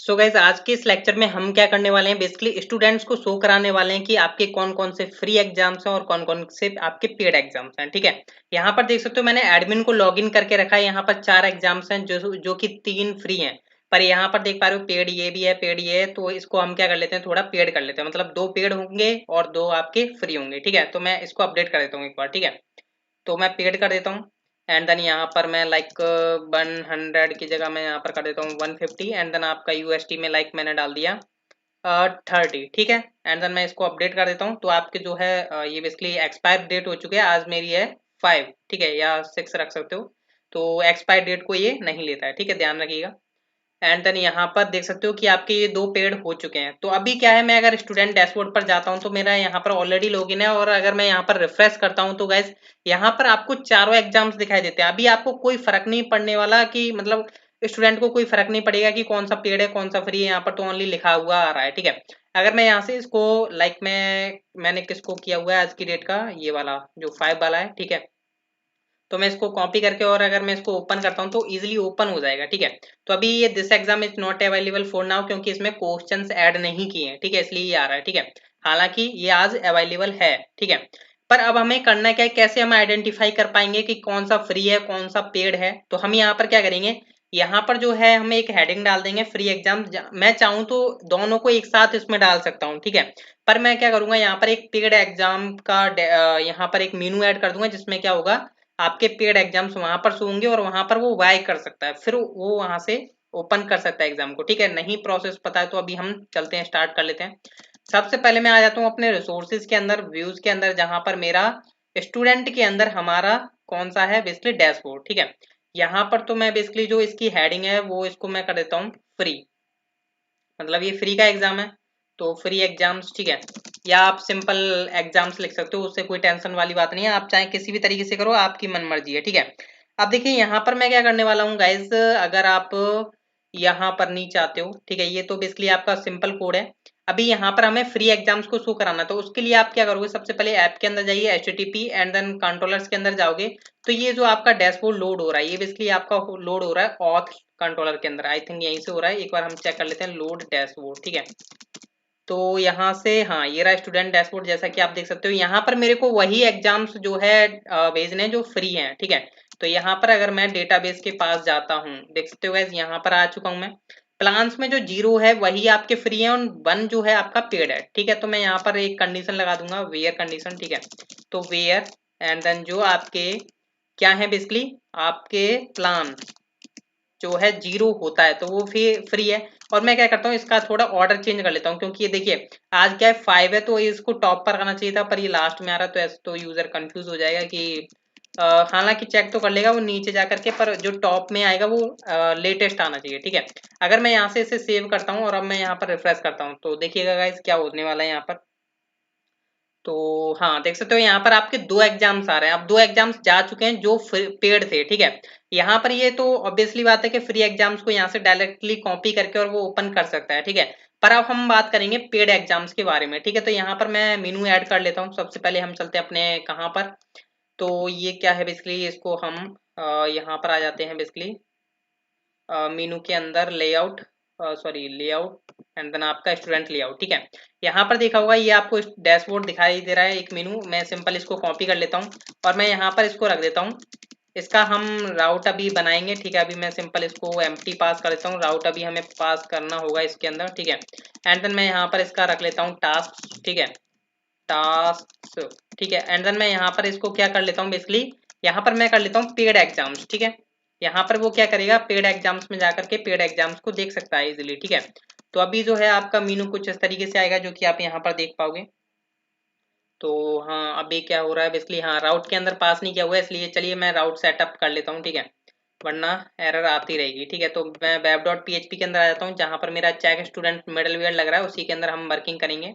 So guys आज के इस लेक्चर में हम क्या करने वाले हैं, बेसिकली स्टूडेंट्स को शो कराने वाले हैं कि आपके कौन कौन से फ्री एग्जाम्स हैं और कौन कौन से आपके पेड एग्जाम्स हैं। ठीक है, यहाँ पर देख सकते हो मैंने एडमिन को लॉगिन करके रखा है। यहाँ पर 4 एग्जाम्स हैं जो कि 3 फ्री हैं, पर यहाँ पर देख पा रहे हो पेड ये भी है, पेड ये है। तो इसको हम क्या कर लेते हैं, थोड़ा पेड कर लेते हैं, मतलब 2 पेड होंगे और 2 आपके फ्री होंगे। ठीक है, तो मैं इसको अपडेट कर देता हूँ एक बार। ठीक है, तो मैं पेड कर देता हूँ एंड देन यहाँ पर मैं लाइक 100 की जगह मैं यहाँ पर कर देता हूँ 150 एंड देन आपका यूएसटी में लाइक मैंने डाल दिया 30। ठीक है, एंड देन मैं इसको अपडेट कर देता हूँ। तो आपके जो है ये बेसिकली एक्सपायर डेट हो चुके हैं, आज मेरी है 5। ठीक है, या 6 रख सकते हो। तो एक्सपायर डेट को ये नहीं लेता है। ठीक है, ध्यान रखिएगा। एंड देन यहाँ पर देख सकते हो कि आपके ये 2 पेड हो चुके हैं। तो अभी क्या है, मैं अगर स्टूडेंट डैशबोर्ड पर जाता हूँ तो मेरा यहाँ पर ऑलरेडी लॉगिन है, और अगर मैं यहाँ पर रिफ्रेश करता हूँ तो गाइज यहाँ पर आपको चारों एग्जाम्स दिखाई देते हैं। अभी आपको कोई फर्क नहीं पड़ने वाला कि मतलब स्टूडेंट को कोई फर्क नहीं पड़ेगा कि कौन सा पेड है कौन सा फ्री है, यहाँ पर तो ओनली लिखा हुआ आ रहा है। ठीक है, अगर मैं यहाँ से इसको लाइक मैंने किसको किया हुआ है आज की डेट का, ये वाला जो 5 वाला है। ठीक है, तो मैं इसको कॉपी करके और अगर मैं इसको ओपन करता हूँ तो इजीली ओपन हो जाएगा। ठीक है, तो अभी ये this exam is not available for now, क्योंकि इसमें क्वेश्चंस ऐड नहीं किए हैं। ठीक है, इसलिए ये आ रहा है। ठीक है, हालांकि ये आज अवेलेबल है। ठीक है, पर अब हमें करना क्या है, कैसे हम आइडेंटिफाई कर पाएंगे कि कौन सा फ्री है कौन सा पेड है। तो हम यहाँ पर क्या करेंगे, यहाँ पर जो है हम एक हेडिंग डाल देंगे फ्री एग्जाम। मैं चाहूँ तो दोनों को एक साथ इसमें डाल सकता हूँ। ठीक है, पर मैं क्या करूंगा, यहाँ पर एक पेड एग्जाम का यहाँ पर एक मेनू ऐड कर दूंगा, जिसमें क्या होगा आपके पेड एग्जाम्स वहां पर शो होंगे और वहां पर वो वाई कर सकता है, फिर वो वहां से ओपन कर सकता है एग्जाम को। ठीक है, नहीं प्रोसेस पता है तो अभी हम चलते हैं, स्टार्ट कर लेते हैं। सबसे पहले मैं आ जाता हूँ अपने रिसोर्सेज के अंदर, व्यूज के अंदर, जहां पर मेरा स्टूडेंट के अंदर हमारा कौन सा है, बेसिकली डैशबोर्ड। ठीक है, यहाँ पर तो मैं बेसिकली जो इसकी हेडिंग है वो इसको मैं कर देता हूँ फ्री, मतलब ये फ्री का एग्जाम है तो फ्री एग्जाम्स। ठीक है, या आप सिंपल एग्जाम्स लिख सकते हो, उससे कोई टेंशन वाली बात नहीं है, आप चाहे किसी भी तरीके से करो, आपकी मन मर्जी है। ठीक है, अब देखिए यहाँ पर मैं क्या करने वाला हूँ गाइज, अगर आप यहाँ पर नहीं चाहते हो, ठीक है, ये तो बेसिकली आपका सिंपल कोड है। अभी यहाँ पर हमें फ्री एग्जाम्स को शो कराना, तो उसके लिए आप क्या करोगे, सबसे पहले ऐप के अंदर जाइए, HTTP एंड देन कंट्रोलर्स के अंदर जाओगे। तो ये जो आपका डैशबोर्ड लोड हो रहा है, ये बेसिकली आपका लोड हो रहा है ऑथ कंट्रोलर के अंदर, आई थिंक यहीं से हो रहा है। एक बार हम चेक कर लेते हैं, लोड डैशबोर्ड। ठीक है, तो यहाँ से हाँ, ये रहा स्टूडेंट डैशबोर्ड। जैसा कि आप देख सकते हो यहाँ पर मेरे को वही एग्जाम्स जो है भेजने जो फ्री हैं। ठीक है, तो यहाँ पर अगर मैं डेटाबेस के पास जाता हूँ, देख सकते हो गाइस यहाँ पर आ चुका हूँ मैं। प्लान्स में जो 0 है वही आपके फ्री है और 1 जो है आपका पेड है। ठीक है, तो मैं यहाँ पर एक कंडीशन लगा दूंगा, वेयर कंडीशन। ठीक है, तो वेयर एंड देन जो आपके क्या है, बेसिकली आपके प्लान जो है 0 होता है तो वो फिर फ्री है। और मैं क्या करता हूँ, इसका थोड़ा ऑर्डर चेंज कर लेता हूँ, क्योंकि ये देखिए आज क्या है 5 है तो इसको टॉप पर करना चाहिए था, पर ये लास्ट में आ रहा है, तो ऐसे तो यूजर कंफ्यूज हो जाएगा कि हालांकि चेक तो कर लेगा वो नीचे जा करके, पर जो टॉप में आएगा वो लेटेस्ट आना चाहिए। ठीक है, अगर मैं यहाँ से इसे सेव करता हूँ और अब मैं यहाँ पर रिफ्रेश करता हूँ तो देखिएगा गाइस क्या होने वाला है यहाँ पर। तो हाँ, देख सकते हो यहाँ पर आपके 2 एग्जाम्स आ रहे हैं। अब 2 एग्जाम्स जा चुके हैं जो पेड थे। ठीक है, यहाँ पर ये तो ऑब्वियसली बात है कि फ्री एग्जाम्स को यहाँ से डायरेक्टली कॉपी करके और वो ओपन कर सकता है। ठीक है, पर अब हम बात करेंगे पेड एग्जाम्स के बारे में। ठीक है, तो यहाँ पर मैं मेनू ऐड कर लेता हूँ। सबसे पहले हम चलते हैं अपने कहाँ पर, तो ये क्या है बेसिकली, इसको हम यहाँ पर आ जाते हैं बेसिकली मीनू के अंदर, layout, sorry layout and then आपका स्टूडेंट लेआउट। ठीक है, यहाँ पर देखा होगा ये आपको डैशबोर्ड दिखाई दे रहा है एक मेनू। मैं सिंपल इसको कॉपी कर लेता हूँ और मैं यहाँ पर इसको रख देता हूँ। इसका हम राउट अभी बनाएंगे। ठीक है, अभी मैं सिंपल इसको एम्प्टी पास कर देता हूँ, राउट अभी हमें पास करना होगा इसके अंदर। ठीक है, एंड देन मैं यहाँ पर इसका रख लेता हूँ टास्क। ठीक है, टास्क। ठीक है, एंड देन मैं यहाँ पर इसको क्या कर लेता हूँ, बेसिकली यहाँ पर मैं कर लेता हूँ पेड एग्जाम्स। ठीक है, यहाँ पर वो क्या करेगा, पेड एग्जाम्स में जाकर के पेड एग्जाम्स को देख सकता है इजीली। ठीक है, तो अभी जो है आपका मीनू कुछ इस तरीके से आएगा जो कि आप यहाँ पर देख पाओगे। तो हाँ, अभी क्या हो रहा है बेसिकली, हाँ राउट के अंदर पास नहीं किया हुआ है, इसलिए चलिए मैं राउट सेटअप कर लेता हूँ। ठीक है, वरना एरर आती रहेगी। ठीक है, तो मैं web.php के अंदर आ जाता हूँ, जहाँ पर मेरा चेक स्टूडेंट मिडलवेयर लग रहा है, उसी के अंदर हम वर्किंग करेंगे।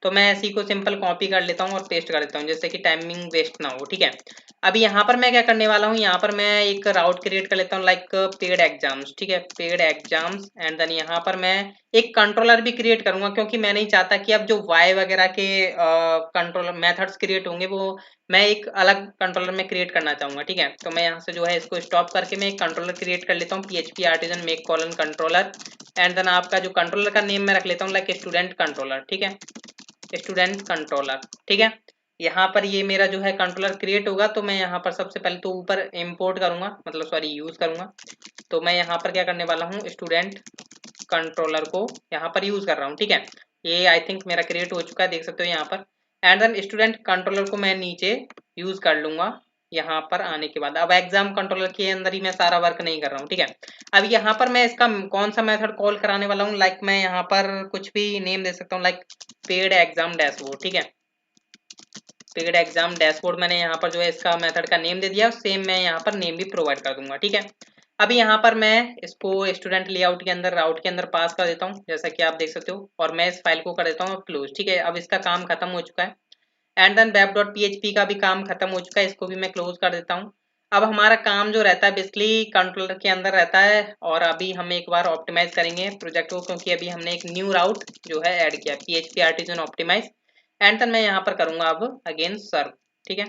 तो मैं इसी को सिंपल कॉपी कर लेता हूँ और पेस्ट कर देता हूँ, जैसे कि टाइमिंग वेस्ट ना हो। ठीक है, अभी यहाँ पर मैं क्या करने वाला हूँ, यहाँ पर मैं एक राउट क्रिएट कर लेता हूँ लाइक पेड एग्जाम्स। ठीक है, पेड एग्जाम्स, एंड देन यहाँ पर मैं एक कंट्रोलर भी क्रिएट करूंगा, क्योंकि मैं नहीं चाहता कि अब जो वाई वगैरह के कंट्रोलर मेथड्स क्रिएट होंगे वो मैं एक अलग कंट्रोलर में क्रिएट करना चाहूंगा। ठीक है, तो मैं यहाँ से जो है इसको स्टॉप करके मैं एक कंट्रोलर क्रिएट कर लेता हूँ, PHP artisan make colon controller, and then आपका जो कंट्रोलर का नेम मैं रख लेता हूँ लाइक स्टूडेंट कंट्रोलर। ठीक है, स्टूडेंट कंट्रोलर। ठीक है, यहाँ पर ये मेरा जो है कंट्रोलर क्रिएट होगा, तो मैं यहाँ पर सबसे पहले तो ऊपर इंपोर्ट करूंगा, मतलब सॉरी यूज करूंगा। तो मैं यहाँ पर क्या करने वाला हूँ, स्टूडेंट कंट्रोलर को यहाँ पर यूज कर रहा हूँ। ठीक है, ये आई थिंक मेरा क्रिएट हो चुका है, देख सकते हो यहाँ पर। एंड देन स्टूडेंट कंट्रोलर को मैं नीचे यूज कर लूंगा यहाँ पर आने के बाद। अब एग्जाम कंट्रोलर के अंदर ही मैं सारा वर्क नहीं कर रहा हूँ। ठीक है, अब यहाँ पर मैं इसका कौन सा मेथड कॉल कराने वाला हूँ, लाइक मैं यहाँ पर कुछ भी नेम दे सकता हूँ, लाइक पेड एग्जाम डैशबोर्ड। ठीक है, पेड एग्जाम डैशबोर्ड मैंने यहाँ पर जो है इसका मेथड का नेम दे दिया, सेम मैं यहाँ पर नेम भी प्रोवाइड कर दूंगा। ठीक है, अभी यहाँ पर मैं इसको स्टूडेंट लेआउट के अंदर राउट के अंदर पास कर देता हूँ, जैसा कि आप देख सकते हो, और मैं इस फाइल को कर देता हूँ क्लोज। ठीक है, अब इसका काम खत्म हो चुका है, एंड देन web.php का भी काम खत्म हो चुका है, इसको भी मैं क्लोज कर देता हूँ। अब हमारा काम जो रहता है बेसिकली कंट्रोलर के अंदर रहता है, और अभी हम एक बार ऑप्टिमाइज करेंगे प्रोजेक्ट को, क्योंकि अभी हमने एक न्यू राउट जो है ऐड किया, PHP artisan optimise, and then मैं यहाँ पर करूंगा अब अगेन सर्व। ठीक है,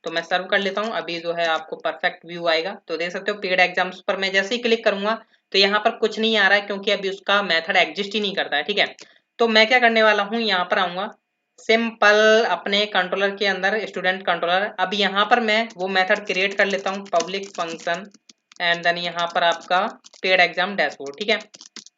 तो मैं सर्व कर लेता हूँ, अभी जो है आपको परफेक्ट व्यू आएगा। तो देख सकते हो पेड एग्जाम्स पर मैं जैसे ही क्लिक करूंगा तो यहाँ पर कुछ नहीं आ रहा है, क्योंकि अभी उसका मेथड एग्जिस्ट ही नहीं करता है। ठीक है, तो मैं क्या करने वाला हूँ, यहाँ पर आऊंगा सिंपल अपने कंट्रोलर के अंदर स्टूडेंट कंट्रोलर। अब यहाँ पर मैं वो मेथड क्रिएट कर लेता हूँ, पब्लिक फंक्शन, एंड देन यहाँ पर आपका पेड एग्जाम डैशबोर्ड। ठीक है,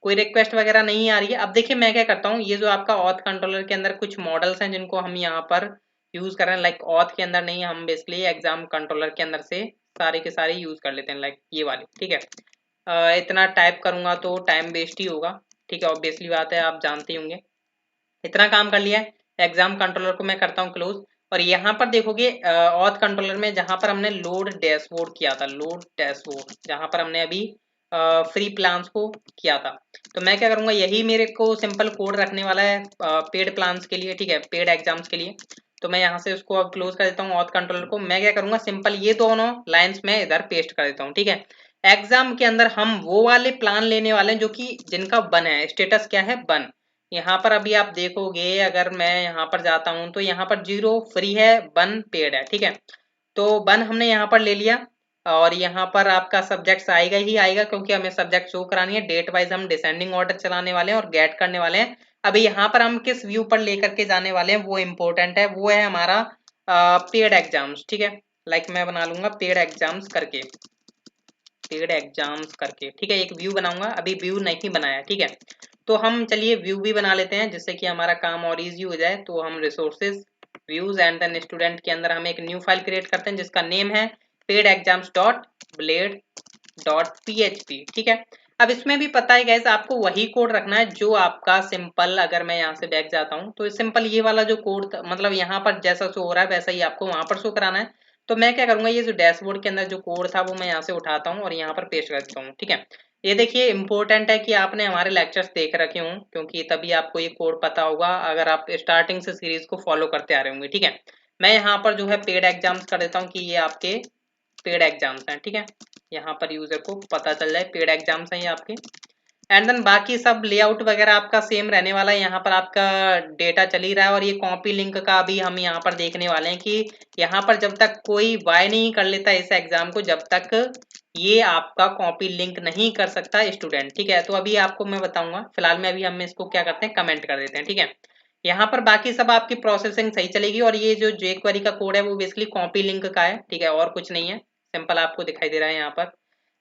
कोई रिक्वेस्ट वगैरह नहीं आ रही है। अब देखिए मैं क्या करता हूँ, ये जो आपका ऑथ कंट्रोलर के अंदर कुछ मॉडल्स हैं जिनको हम यहाँ पर यूज कर रहे हैं, लाइक ऑथ के अंदर नहीं, हम बेसिकली एग्जाम कंट्रोलर के अंदर से सारे के सारे यूज कर लेते हैं, लाइक ये वाले। ठीक है, इतना टाइप करूंगा तो टाइम वेस्ट ही होगा। ठीक है, ऑब्वियसली बात है, आप जानते ही होंगे। इतना काम कर लिया है, एग्जाम कंट्रोलर को मैं करता हूँ क्लोज। और यहाँ पर देखोगे ऑथ कंट्रोलर में जहां पर हमने लोड डैशबोर्ड किया था, लोड डैशबोर्ड जहां पर हमने अभी फ्री प्लान्स को किया था, तो मैं क्या करूंगा, यही मेरे को सिंपल कोड रखने वाला है पेड प्लान्स के लिए। ठीक है, पेड एग्जाम्स के लिए। तो मैं यहाँ से उसको अब क्लोज कर देता हूँ ऑथ कंट्रोलर को। मैं क्या करूंगा, सिंपल ये दोनों लाइन्स में इधर पेस्ट कर देता हूँ। ठीक है, एग्जाम के अंदर हम वो वाले प्लान लेने वाले हैं जो कि जिनका बन है, स्टेटस क्या है, बन। यहाँ पर अभी आप देखोगे, अगर मैं यहाँ पर जाता हूँ तो यहाँ पर 0 फ्री है, 1 पेड है। ठीक है, तो 1 हमने यहाँ पर ले लिया, और यहाँ पर आपका सब्जेक्ट्स आएगा ही आएगा, क्योंकि हमें सब्जेक्ट शो करानी है। डेट वाइज हम डिसेंडिंग ऑर्डर चलाने वाले हैं और गेट करने वाले हैं। अभी यहाँ पर हम किस व्यू पर लेकर के जाने वाले हैं वो इम्पोर्टेंट है, वो है हमारा पेड एग्जाम्स। ठीक है, लाइक मैं बना लूंगा पेड एग्जाम्स करके, पेड एग्जाम्स करके। ठीक है, एक व्यू बनाऊंगा, अभी व्यू नहीं बनाया। ठीक है, तो हम चलिए व्यू भी बना लेते हैं, जिससे कि हमारा काम और इजी हो जाए। तो हम resources, views, and then student के अंदर हम एक न्यू फाइल क्रिएट करते हैं जिसका नेम है paid exams dot blade dot PHP। ठीक है, अब इसमें भी पता है गैस, आपको वही कोड रखना है जो आपका सिंपल, अगर मैं यहाँ से बैक जाता हूँ तो सिंपल ये वाला जो कोड मतलब यहाँ पर जैसा शो हो रहा है वैसा ही आपको वहां पर शो कराना है। तो मैं क्या करूंगा, ये जो डैशबोर्ड के अंदर जो कोड था वो मैं यहाँ से उठाता हूँ और यहाँ पर पेस्ट कर देता हूँ। ठीक है, ये देखिए इंपॉर्टेंट है कि आपने हमारे लेक्चर्स देख रखे हों, क्योंकि तभी आपको ये कोड पता होगा, अगर आप स्टार्टिंग से सीरीज को फॉलो करते आ रहे होंगे। ठीक है, मैं यहाँ पर जो है पेड एग्जाम्स कर देता हूँ कि ये आपके पेड एग्जाम्स हैं। ठीक है, यहाँ पर यूजर को पता चल जाए पेड एग्जाम्स हैं ये आपके। एंड देन बाकी सब लेआउट वगैरह आपका सेम रहने वाला है, यहाँ पर आपका डेटा चल ही रहा है। और ये कॉपी लिंक का भी हम यहाँ पर देखने वाले हैं कि यहाँ पर जब तक कोई बाय नहीं कर लेता इस एग्जाम को, जब तक ये आपका कॉपी लिंक नहीं कर सकता स्टूडेंट। ठीक है, तो अभी आपको मैं बताऊंगा, फिलहाल में अभी हम इसको क्या करते हैं, कमेंट कर देते हैं। ठीक है, यहाँ पर बाकी सब आपकी प्रोसेसिंग सही चलेगी, और ये जो jQuery का कोड है वो बेसिकली कॉपी लिंक का है। ठीक है, और कुछ नहीं है, सिंपल आपको दिखाई दे रहा है यहाँ पर।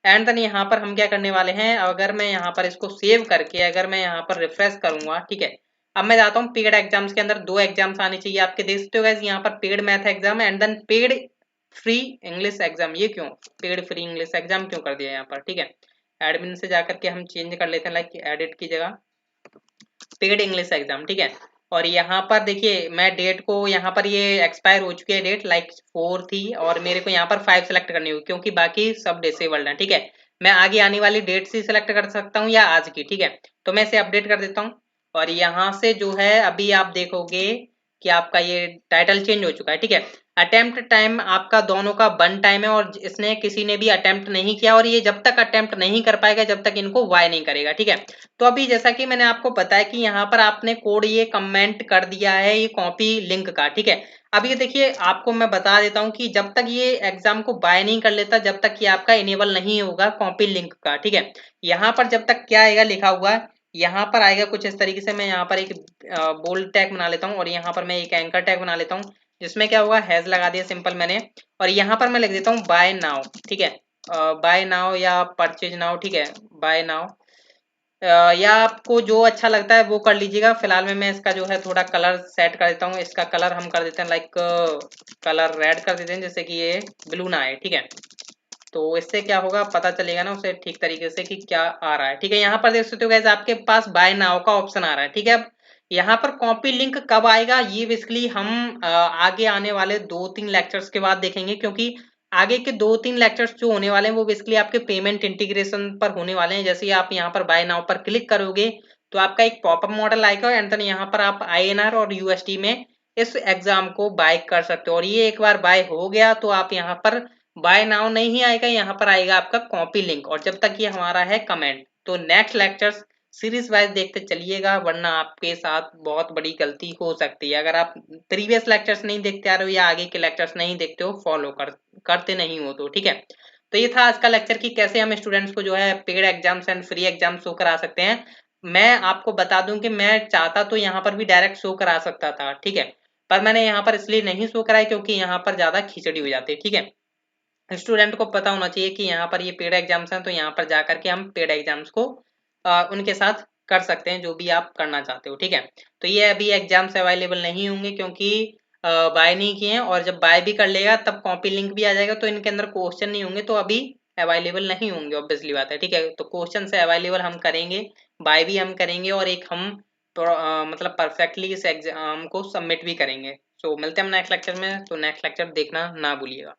एंड देन यहाँ पर हम क्या करने वाले हैं, अगर मैं यहाँ पर इसको सेव करके अगर मैं यहाँ पर रिफ्रेश करूंगा, ठीक है, अब मैं जाता हूँ पेड एग्जाम्स के अंदर। 2 एग्जाम्स आने चाहिए आपके, देख सकते हो गाइस, यहाँ पर paid math exam and then paid free English exam. ये क्यों पेड फ्री इंग्लिश एग्जाम क्यों कर दिया यहाँ पर? ठीक है, एडमिन से जाकर के हम चेंज कर लेते हैं, लाइक एडिट की जगह पेड इंग्लिश एग्जाम। ठीक है, और यहाँ पर देखिए मैं डेट को, यहाँ पर ये एक्सपायर हो चुकी है डेट, लाइक 4 थी, और मेरे को यहाँ पर 5 सेलेक्ट करनी होगी क्योंकि बाकी सब डिसेबल्ड है। ठीक है, मैं आगे आने वाली डेट से सिलेक्ट कर सकता हूँ या आज की। ठीक है, तो मैं इसे अपडेट कर देता हूँ, और यहाँ से जो है अभी आप देखोगे कि आपका ये टाइटल चेंज हो चुका है, ठीक है। अटेम्प्ट टाइम आपका दोनों का 1 टाइम है और इसने किसी ने भी अटेम्प्ट नहीं किया और ये जब तक अटेम्प्ट नहीं कर पाएगा जब तक इनको वाई नहीं करेगा, ठीक है। तो अभी जैसा कि मैंने आपको बताया कि यहाँ पर आपने कोड ये कमेंट कर दिया है ये कॉपी लिंक का, ठीक है। अब ये देखिए आपको मैं बता देता हूँ कि जब तक ये एग्जाम को बाय नहीं कर लेता जब तक ये आपका इनेबल नहीं होगा कॉपी लिंक का, ठीक है। यहाँ पर जब तक क्या आएगा लिखा हुआ, यहाँ पर आएगा कुछ इस तरीके से। मैं यहाँ पर एक बोल्ड टैग बना लेता हूँ और यहाँ पर मैं एक एंकर टैग बना लेता हूँ जिसमें क्या होगा हैज लगा दिया सिंपल मैंने, और यहाँ पर मैं लिख देता हूँ बाय नाउ, ठीक है। बाय नाउ या परचेज नाउ, ठीक है, बाय नाउ। या आपको जो अच्छा लगता है वो कर लीजिएगा। फिलहाल में मैं इसका जो है थोड़ा कलर सेट कर देता हूँ। इसका कलर हम कर देते हैं लाइक कलर रेड कर देते हैं जिससे कि ये ब्लू ना आए, ठीक है। तो इससे क्या होगा पता चलेगा ना उसे ठीक तरीके से कि क्या आ रहा है, ठीक है। यहाँ पर देख सकते हो गाइस आपके पास बाय नाउ का ऑप्शन आ रहा है, ठीक है। अब यहाँ पर कॉपी लिंक कब आएगा ये बेसिकली हम आगे आने वाले 2-3 लेक्चर्स के बाद देखेंगे, क्योंकि आगे के 2-3 लेक्चर्स जो होने वाले हैं वो बेसिकली आपके पेमेंट इंटीग्रेशन पर होने वाले हैं। जैसे ही आप यहाँ पर बाय नाउ पर क्लिक करोगे तो आपका एक पॉपअप मॉडल आएगा एंड देन यहाँ पर आप INR और USD में इस एग्जाम को बाय कर सकते हो। और ये एक बार बाय हो गया तो आप यहाँ पर बाय नाउ नहीं आएगा, यहाँ पर आएगा आपका कॉपी लिंक। और जब तक ये हमारा है कमेंट, तो नेक्स्ट लेक्चर्स सीरीज वाइज देखते चलिएगा वरना आपके साथ बहुत बड़ी गलती हो सकती है। अगर आप प्रीवियस लेक्चर्स नहीं देखते आ रहे हो या आगे के लेक्चर्स नहीं देखते हो फॉलो करते नहीं हो तो, ठीक है। तो ये था आज का लेक्चर कि कैसे हम स्टूडेंट्स को जो है paid exams and free exam show करा सकते हैं। मैं आपको बता दूं कि मैं चाहता तो यहाँ पर भी डायरेक्ट शो करा सकता था, ठीक है, पर मैंने यहाँ पर इसलिए नहीं शो कराया क्योंकि यहाँ पर ज्यादा खिचड़ी हो जाती है, ठीक है। स्टूडेंट को पता होना चाहिए कि यहाँ पर ये पेड एग्जाम्स हैं तो यहाँ पर जाकर के हम पेड एग्जाम्स को उनके साथ कर सकते हैं जो भी आप करना चाहते हो, ठीक है। तो ये अभी एग्जाम्स अवेलेबल नहीं होंगे क्योंकि बाय नहीं किए हैं, और जब बाय भी कर लेगा तब कॉपी लिंक भी आ जाएगा तो इनके अंदर क्वेश्चन नहीं होंगे तो अभी अवेलेबल नहीं होंगे, ऑब्वियसली बात है, ठीक है। तो क्वेश्चन से अवेलेबल हम करेंगे, बाय भी हम करेंगे और एक हम मतलब परफेक्टली इस एग्जाम को सबमिट भी करेंगे। सो मिलते हैं हम नेक्स्ट लेक्चर में, तो नेक्स्ट लेक्चर देखना ना भूलिएगा।